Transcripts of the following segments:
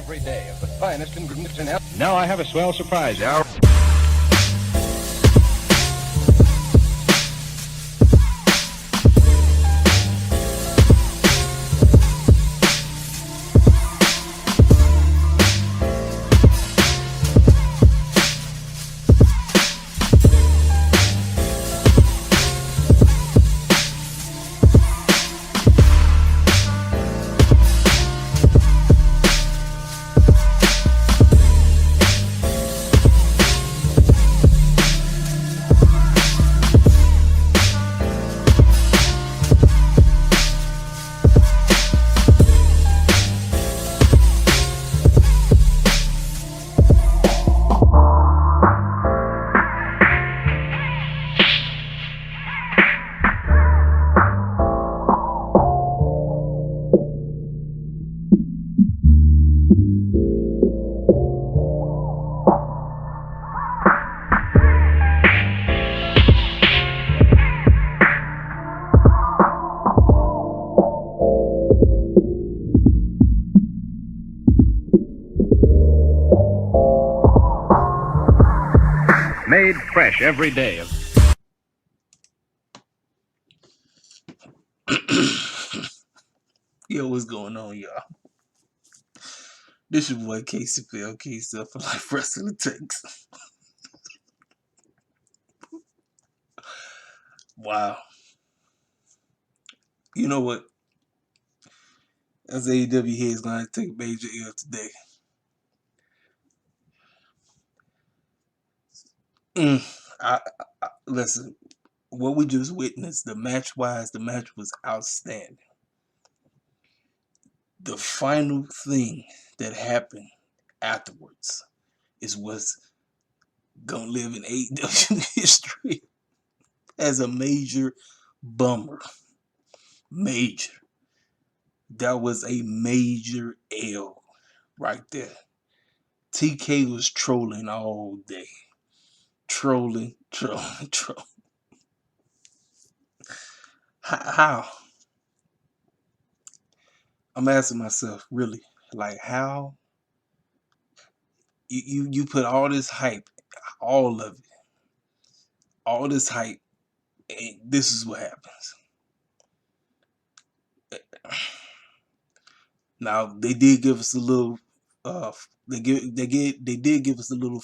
every day of the finest ingredients in health. Now I have a swell surprise. Our made fresh every day of Yo, what's going on, y'all? This your boy KCPL, K-Stuff for Life Wrestling Takes. Wow. You know what? As AEW here is going to take a major L today. Listen, what we just witnessed, the match was outstanding. The final thing that happened afterwards is what's gonna live in AEW history as a major bummer. Major. That was a major L right there. TK was trolling all day. Trolling. How? I'm asking myself, really, like, how you put all this hype, all of it, all this hype, and this is what happens. Now they did give us a little, they did give us a little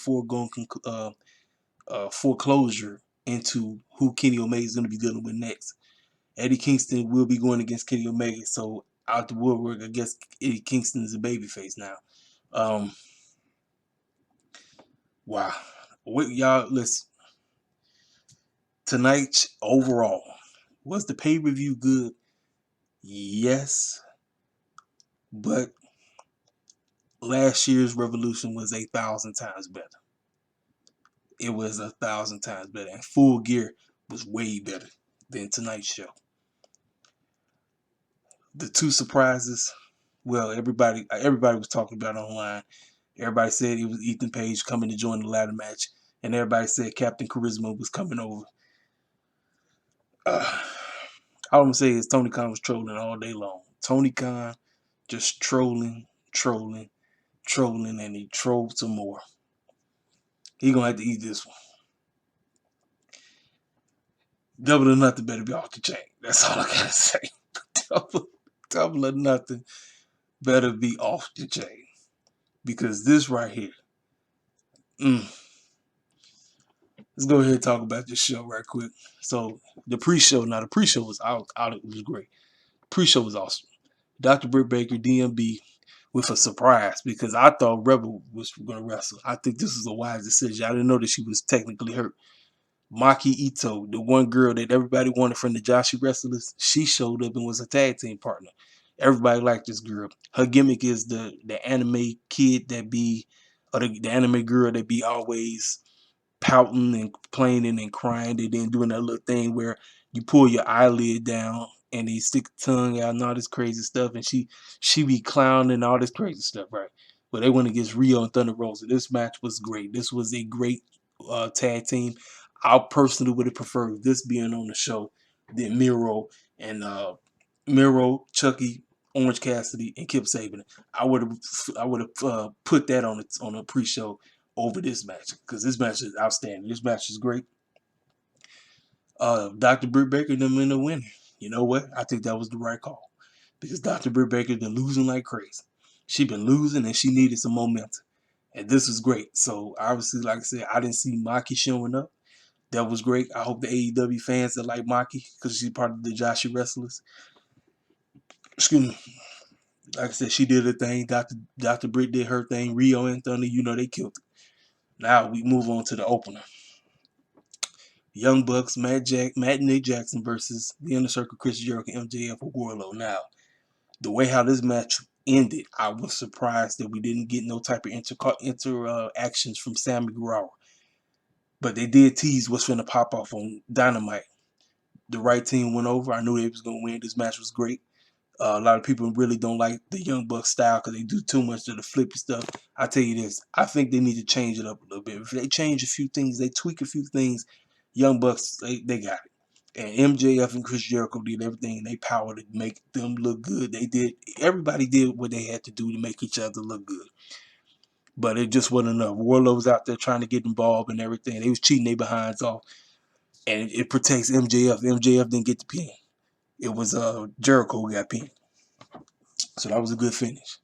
foreclosure into who Kenny Omega is going to be dealing with next. Eddie Kingston will be going against Kenny Omega, so out the woodwork, I guess Eddie Kingston is a babyface now. Wow. Y'all, listen. Tonight, overall, was the pay-per-view good? Yes. But last year's Revolution was 1,000 times better. It was 1,000 times better. And Full Gear was way better than tonight's show. The two surprises, well, everybody was talking about it online. Everybody said it was Ethan Page coming to join the ladder match. And everybody said Captain Charisma was coming over. All I'm going to say is Tony Khan was trolling all day long. Tony Khan just trolling, and he trolled some more. He going to have to eat this one. Double or Nothing better be off the chain. That's all I got to say. Double or Nothing better be off the chain. Because this right here, let's go ahead and talk about this show right quick. So the pre-show was out. It was great. Pre-show was awesome. Dr. Britt Baker, DMB, with a surprise because I thought Rebel was going to wrestle. I think this was a wise decision. I didn't know that she was technically hurt. Maki Ito, the one girl that everybody wanted from the Joshi Wrestlers, she showed up and was a tag team partner. Everybody liked this girl. Her gimmick is the anime kid that be, or the anime girl that be always pouting and complaining and crying. They then doing that little thing where you pull your eyelid down and they stick the tongue out and all this crazy stuff, and she be clowning and all this crazy stuff, right? But they went against Rio and Thunder Rosa. This match was great. This was a great tag team. I personally would have preferred this being on the show than Miro and Chucky Orange Cassidy and Kip Sabian. I would have put that on a pre-show over this match because this match is outstanding. This match is great. Dr. Britt Baker them in the winner. You know what? I think that was the right call because Dr. Britt Baker's been losing like crazy. She been losing and she needed some momentum, and this was great. So obviously, like I said, I didn't see Maki showing up. That was great. I hope the AEW fans that like Maki because she's part of the Joshi Wrestlers. Excuse me. Like I said, she did her thing. Dr. Britt did her thing. Rio and Thunder, they killed it. Now we move on to the opener. Young Bucks, Matt and Nick Jackson versus the Inner Circle, Chris Jericho, MJF, or Wardlow. Now, the way how this match ended, I was surprised that we didn't get no type of interactions from Sammy Guevara. But they did tease what's going to pop off on Dynamite. The right team went over. I knew they was going to win. This match was great. A lot of people really don't like the Young Bucks style because they do too much of the flippy stuff. I tell you this, I think they need to change it up a little bit. If they change a few things, they tweak a few things, Young Bucks, they got it. And MJF and Chris Jericho did everything in their power to make them look good. Everybody did what they had to do to make each other look good. But it just wasn't enough. Wardlow was out there trying to get involved and everything. They was cheating their behinds off. And it protects MJF. MJF didn't get the pin. It was Jericho who got pinned. So that was a good finish.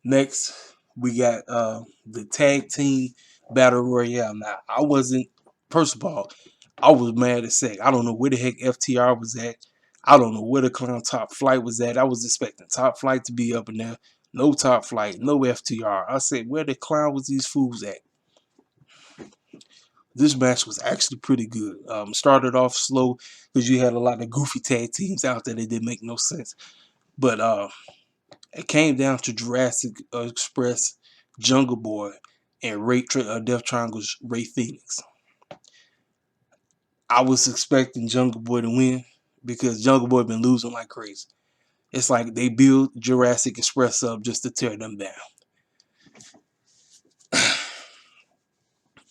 Next, we got the tag team battle royale. Now, first of all, I was mad as heck. I don't know where the heck FTR was at. I don't know where the clown Top Flight was at. I was expecting Top Flight to be up in there. No Top Flight, no FTR. I said, where the clown was these fools at? This match was actually pretty good. Started off slow because you had a lot of goofy tag teams out there that didn't make no sense. But it came down to Jurassic Express, Jungle Boy, and Death Triangle's Ray Phoenix. I was expecting Jungle Boy to win because Jungle Boy been losing like crazy. It's like they built Jurassic Express up just to tear them down.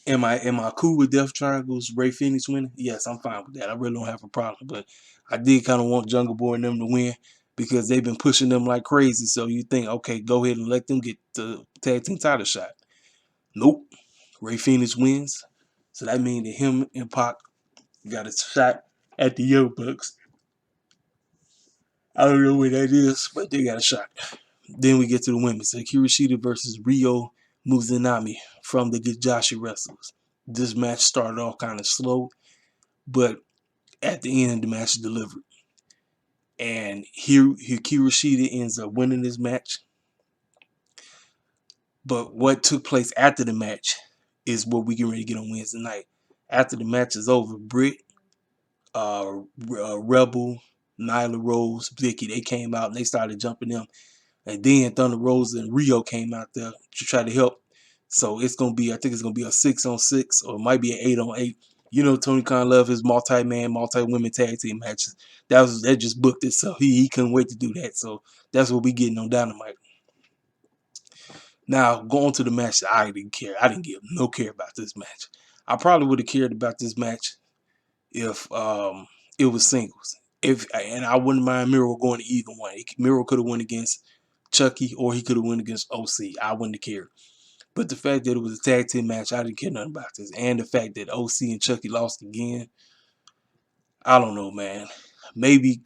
Am I cool with Death Triangle's Ray Phoenix winning? Yes, I'm fine with that. I really don't have a problem. But I did kind of want Jungle Boy and them to win because they've been pushing them like crazy. So you think, okay, go ahead and let them get the tag team title shot. Nope. Ray Phoenix wins. So that means that him and Pac got a shot at the Young Bucks. I don't know what that is, but they got a shot. Then we get to the women. Akira Shida versus Ryo Mizunami from the Joshi Wrestlers. This match started off kind of slow, but at the end, the match delivered. And Akira Shida ends up winning this match. But what took place after the match is what we get ready to get on Wednesday night. After the match is over, Britt, Rebel, Nyla Rose, Vicky, they came out and they started jumping them. And then Thunder Rosa and Rio came out there to try to help. So I think it's gonna be a 6-on-6 or it might be an 8-on-8. You know, Tony Khan loves his multi-man, multi-women tag team matches. That just booked it, so he couldn't wait to do that. So that's what we getting on Dynamite. Now, going to the match that I didn't care. I didn't give no care about this match. I probably would have cared about this match if it was singles. And I wouldn't mind Miro going to either one. Miro could have won against Chucky or he could have won against OC. I wouldn't have cared. But the fact that it was a tag team match, I didn't care nothing about this. And the fact that OC and Chucky lost again, I don't know, man. Maybe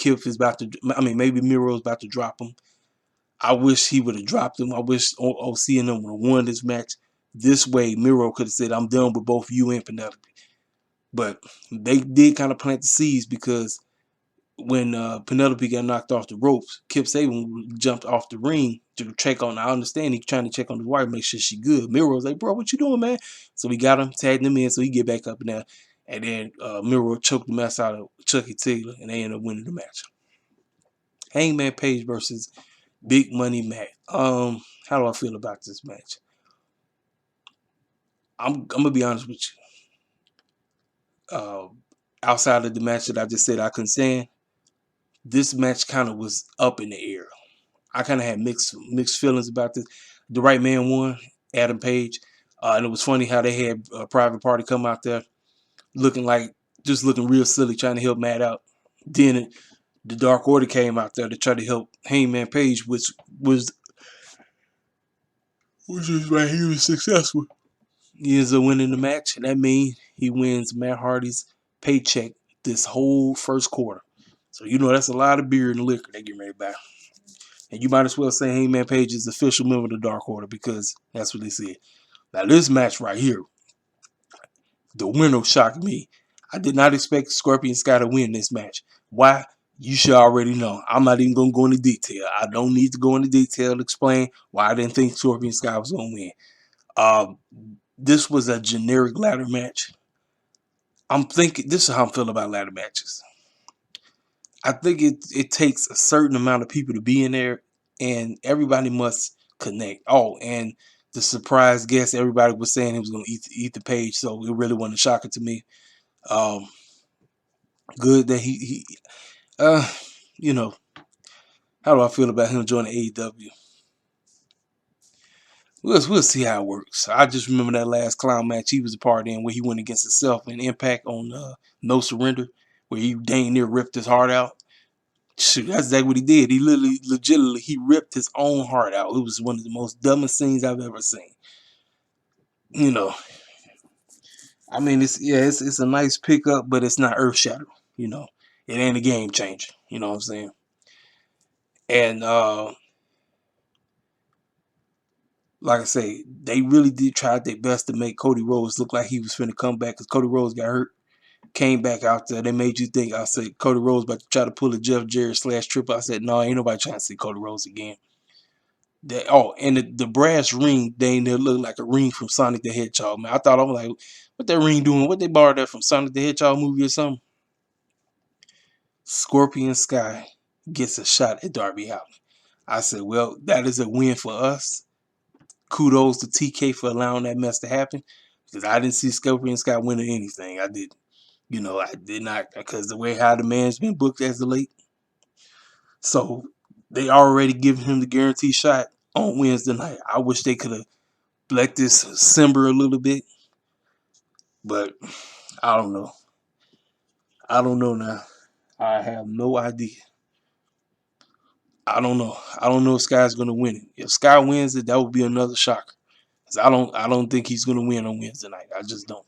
maybe Miro's about to drop him. I wish he would have dropped him. I wish OC and them would have won this match. This way, Miro could have said, I'm done with both you and Penelope. But they did kind of plant the seeds because when Penelope got knocked off the ropes, Kip Sabian jumped off the ring to check on. I understand he's trying to check on his wife, make sure she's good. Miro's like, bro, what you doing, man? So he got him, tagged him in so he get back up in there. And then Miro choked the mess out of Chucky Taylor, and they ended up winning the match. Hangman Page versus Big Money Matt. How do I feel about this match? I'm gonna be honest with you. Outside of the match that I just said I couldn't stand, this match kind of was up in the air. I kind of had mixed feelings about this. The right man won, Adam Page, and it was funny how they had a Private Party come out there looking real silly, trying to help Matt out. Then The Dark Order came out there to try to help Hangman Page, which was right. He was successful. He ends up winning the match, and that means he wins Matt Hardy's paycheck this whole first quarter. So you know that's a lot of beer and liquor they get ready to buy. And you might as well say Hangman Page is the official member of the Dark Order because that's what they said. Now this match right here, the winner shocked me. I did not expect Scorpion Sky to win this match. Why? You should already know. I'm not even going to go into detail. I don't need to go into detail to explain why I didn't think Scorpion Sky was going to win. This was a generic ladder match. I'm thinking, this is how I'm feeling about ladder matches. I think it takes a certain amount of people to be in there, and everybody must connect. Oh, and the surprise guest, everybody was saying he was going to eat the page, so it really wasn't a shocker to me. Good that he you know, how do I feel about him joining AEW? We'll see how it works. I just remember that last clown match he was a part in where he went against himself in Impact on No Surrender, where he dang near ripped his heart out. Shoot, that's exactly what he did. He legitimately, he ripped his own heart out. It was one of the most dumbest scenes I've ever seen. You know, I mean, it's a nice pickup, but it's not earth shattering. You know, it ain't a game changer. You know what I'm saying? And like I say, they really did try their best to make Cody Rhodes look like he was finna come back because Cody Rhodes got hurt, came back out there. They made you think, I said, Cody Rhodes about to try to pull a Jeff Jarrett / Triple. I said, no, ain't nobody trying to see Cody Rhodes again. And the brass ring, they look like a ring from Sonic the Hedgehog, man. I thought, I was like, what that ring doing? What they borrowed that from Sonic the Hedgehog movie or something? Scorpion Sky gets a shot at Darby Allin. I said, well, that is a win for us. Kudos to TK for allowing that mess to happen because I didn't see Scorpion Sky winning anything. I did not because the way how the man's been booked as of late. So they already given him the guarantee shot on Wednesday night. I wish they could have let this simmer a little bit, but I don't know. I don't know now. I have no idea. I don't know. I don't know if Sky's gonna win it. If Sky wins it, that would be another shocker. Cause I don't think he's gonna win on Wednesday night. I just don't.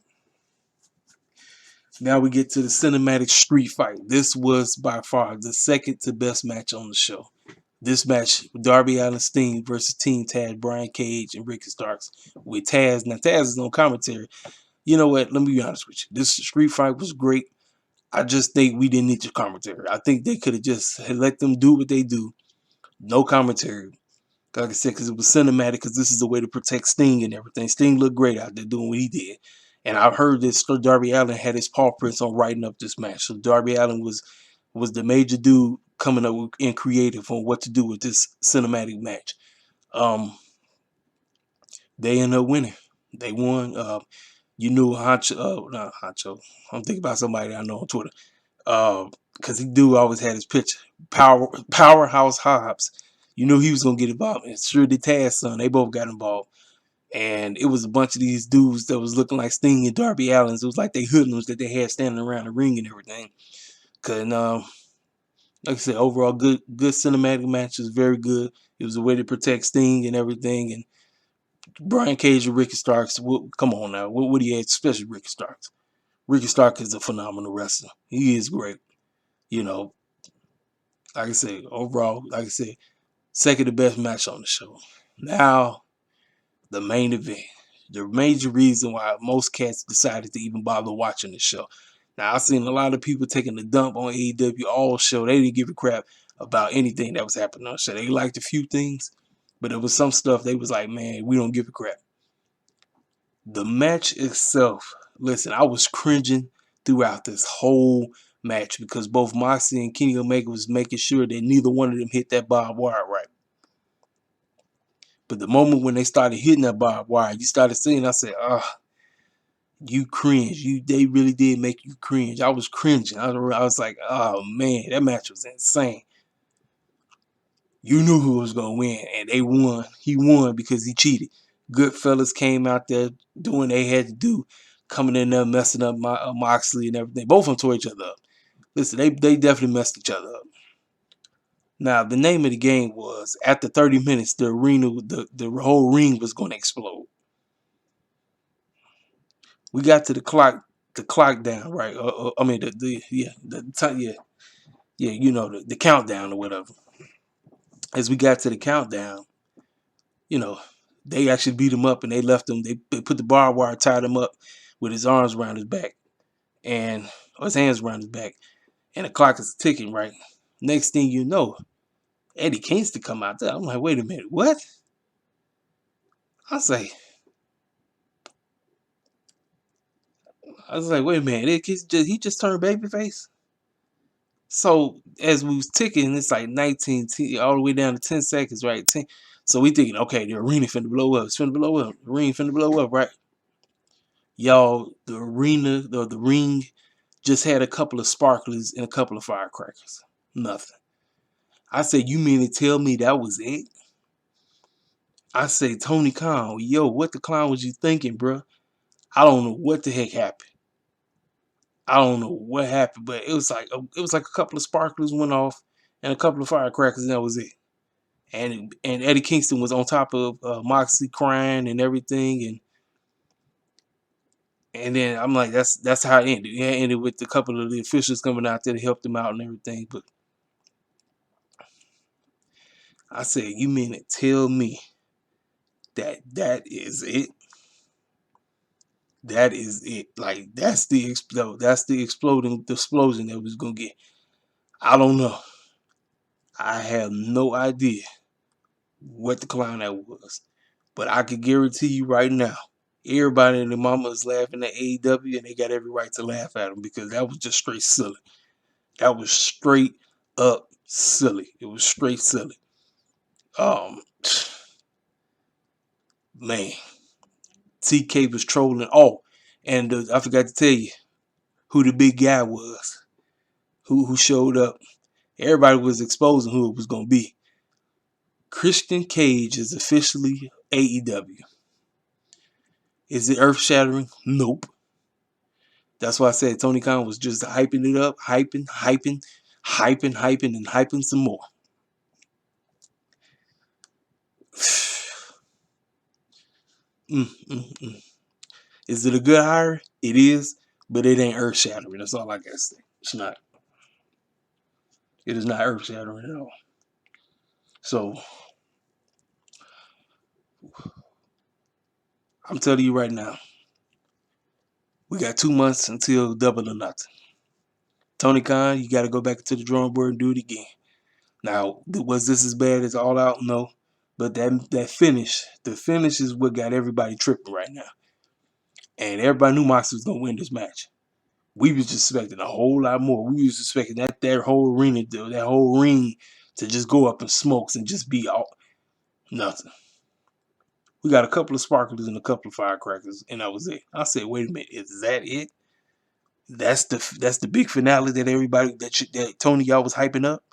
Now we get to the cinematic street fight. This was by far the second to best match on the show. This match, Darby Allin Sting versus Team Taz, Brian Cage and Ricky Starks with Taz. Now Taz is on commentary. You know what? Let me be honest with you. This street fight was great. I just think we didn't need the commentary. I think they could have just let them do what they do. No commentary. Like I said, because it was cinematic, because this is a way to protect Sting and everything. Sting looked great out there doing what he did. And I've heard that Darby Allin had his paw prints on writing up this match. So Darby Allin was the major dude coming up in creative on what to do with this cinematic match. They ended up winning. They won. You knew Honcho, not Honcho. I'm thinking about somebody I know on Twitter. Because he always had his picture. Powerhouse Hobbs. You knew he was gonna get involved. And sure did Taz's son. They both got involved. And it was a bunch of these dudes that was looking like Sting and Darby Allin. It was like they hoodlums that they had standing around the ring and everything. Cause like I said, overall good cinematic match. Was very good. It was a way to protect Sting and everything. And Brian Cage and Ricky Starks. Come on now. What do you add, especially Ricky Starks? Ricky Starks is a phenomenal wrestler. He is great. You know, like I said, overall, like I said, second to best match on the show. Now, the main event. The major reason why most cats decided to even bother watching the show. Now, I've seen a lot of people taking the dump on AEW all show. They didn't give a crap about anything that was happening on the show. They liked a few things, but there was some stuff they was like, man, we don't give a crap. The match itself, listen, I was cringing throughout this whole match because both Moxley and Kenny Omega was making sure that neither one of them hit that barbed wire right. But the moment when they started hitting that barbed wire, you started seeing, I said, you cringe. They really did make you cringe. I was cringing. I was like, oh man, that match was insane. You knew who was going to win, and they won. He won because he cheated. Goodfellas came out there doing what they had to do, coming in there, messing up Moxley and everything. Both of them tore each other up. Listen, they definitely messed each other up. Now, the name of the game was after 30 minutes, the arena, the whole ring was going to explode. We got to the clock down, right? I mean, the time, you know, the countdown or whatever. As we got to the countdown, you know, they actually beat him up and they left him. They put the barbed wire, tied him up with his arms around his back or his hands around his back, and the clock is ticking, right? Next thing you know, Eddie Kingston come out there. I'm like, wait a minute, what? I was like, wait a minute, he just turned babyface. So as we was ticking, it's like 19 all the way down to 10 seconds, right? 10. So we thinking, okay, the arena finna blow up. It's finna blow up. The ring finna blow up, right? Y'all, the ring just had a couple of sparklers and a couple of firecrackers. Nothing. I said, you mean to tell me that was it? I say, Tony Khan, yo, what the clown was you thinking, bro? I don't know what the heck happened. I don't know what happened, but it was like a couple of sparklers went off and a couple of firecrackers, and that was it. And Eddie Kingston was on top of Moxley crying and everything, and then I'm like, that's how it ended. It ended with a couple of the officials coming out there to help them out and everything. But I said, you mean to tell me that is it? That is it. Like that's the explosion the explosion that was gonna get. I don't know. I have no idea what the clown that was. But I can guarantee you right now, everybody and their mama is laughing at AEW, and they got every right to laugh at them because that was just straight silly. That was straight up silly. It was straight silly. Man, TK was trolling. Oh, and I forgot to tell you who the big guy was. Who showed up? Everybody was exposing who it was gonna be. Christian Cage is officially AEW. Is it earth shattering? Nope. That's why I said Tony Khan was just hyping it up, hyping, and hyping some more. Is it a good hire? It is, but it ain't earth shattering. That's all I gotta say. It's not. It is not earth shattering at all. So I'm telling you right now, we got 2 months until Double or Nothing. Tony Khan, you got to go back to the drawing board and do it again. Now, was this as bad as All Out? No. But that finish, the finish is what got everybody tripping right now. And everybody knew Moxley was going to win this match. We was just expecting a whole lot more. We was expecting that whole arena, that whole ring to just go up in smokes and just be all nothing. We got a couple of sparklers and a couple of firecrackers, and that was it. I said, wait a minute, is that it? That's the big finale that everybody that Tony y'all was hyping up.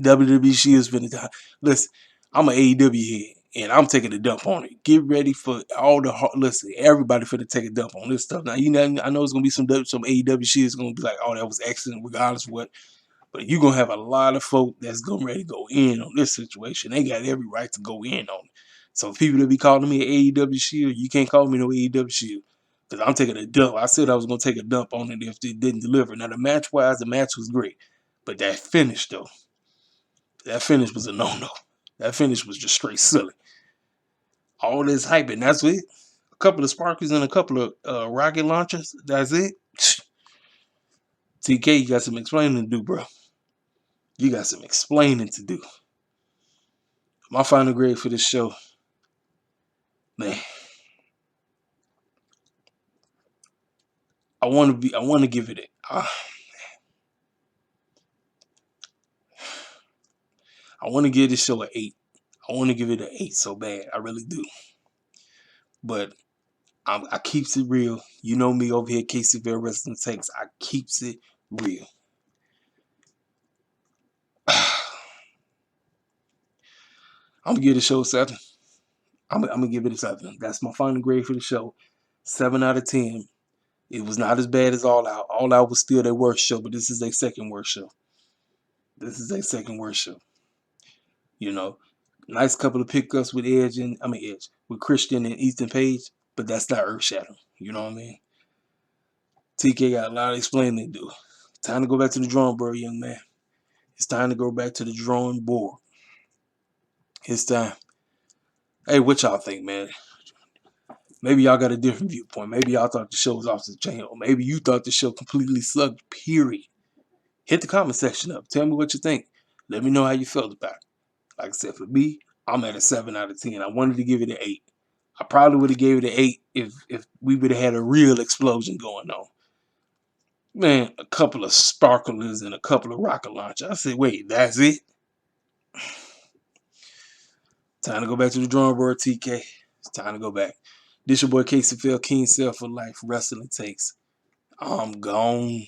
WWE Shield's finna die. Listen, I'm an AEW head, and I'm taking a dump on it. Get ready for all the listen. Everybody finna take a dump on this stuff. Now you know I know it's gonna be some AEW Shield's gonna be like, oh, that was excellent, regardless of what. But you're gonna have a lot of folk that's gonna ready to go in on this situation. They got every right to go in on it. So people that be calling me an AEW Shield, you can't call me no AEW Shield. Because I'm taking a dump. I said I was gonna take a dump on it if it didn't deliver. Now the match was great. But that finish though, that finish was a no-no. That finish was just straight silly. All this hype, and that's it. A couple of sparkles and a couple of rocket launchers. That's it. TK, you got some explaining to do, bro. You got some explaining to do. My final grade for this show, man. I want to give it I want to give this show an 8. I want to give it an 8 so bad. I really do. But I keeps it real. You know me over here, KCVille Wrestling Takes. I keeps it real. I'm gonna give the show a 7. I'm gonna give it a 7. That's my final grade for the show. 7 out of 10. It was not as bad as All Out. All Out was still their worst show, but this is their second worst show. This is their second worst show. You know, nice couple of pickups with Edge with Christian and Ethan Page, but that's not earth shattering. You know what I mean? TK got a lot of explaining to do. Time to go back to the drawing board, young man. It's time to go back to the drawing board. It's time. Hey, what y'all think, man? Maybe y'all got a different viewpoint. Maybe y'all thought the show was off the chain. Or maybe you thought the show completely sucked, period. Hit the comment section up. Tell me what you think. Let me know how you felt about it. Like I said, for me, I'm at a 7 out of 10. I wanted to give it an 8. I probably would have gave it an 8 if we would have had a real explosion going on. Man, a couple of sparklers and a couple of rocket launchers. I said, wait, that's it? Time to go back to the drawing board, TK. It's time to go back. This your boy Casey Phil, King Self for Life, Wrestling Takes. I'm gone.